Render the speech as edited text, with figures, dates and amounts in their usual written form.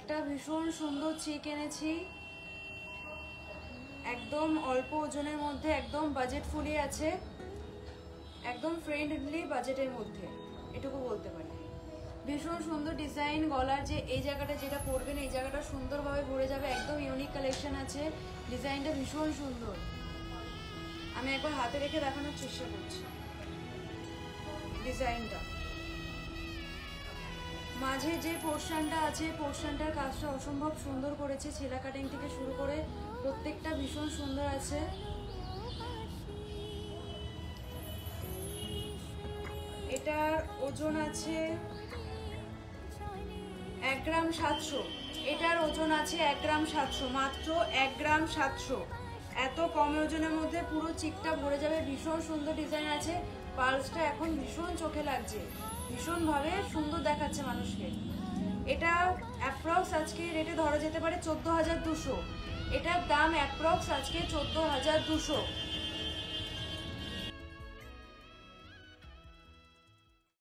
একটা ভীষণ সুন্দর চেক এনেছি, একদম অল্প ওজনের মধ্যে, একদম বাজেট ফুলি আছে, একদম ফ্রেন্ডলি বাজেটের মধ্যে, এটুকু বলতে পারি। ভীষণ সুন্দর ডিজাইন, গলার যে এই জায়গাটা যেটা পরবেন এই জায়গাটা সুন্দরভাবে ভরে যাবে, একদম ইউনিক কালেকশন আছে, ডিজাইনটা ভীষণ সুন্দর। আমি একবার হাতে রেখে দেখানোর চেষ্টা করছি ডিজাইনটা। মাঝে যে পোর্শনটা আছে পোর্শনটার কাজটা অসম্ভব সুন্দর করেছে, ছেলা কাটিং থেকে শুরু করে প্রত্যেকটা ভীষণ সুন্দর আছে। এটার ওজন আছে 1 গ্রাম 700, এটার ওজন আছে 1 গ্রাম 700, মাত্র 1 গ্রাম 700। এত কম ওজনের মধ্যে পুরো চিকটা ভরে যাবে, ভীষণ সুন্দর ডিজাইন আছে। পালসটা এখন ভীষণ চোখে লাগছে, ভীষণভাবে সুন্দর দেখাচ্ছে মানুষকে। এটা অ্যাপ্রক্স আজকে রেটে ধরা যেতে পারে 14,200, এটার দাম অ্যাপ্রক্স আজকে 14,200।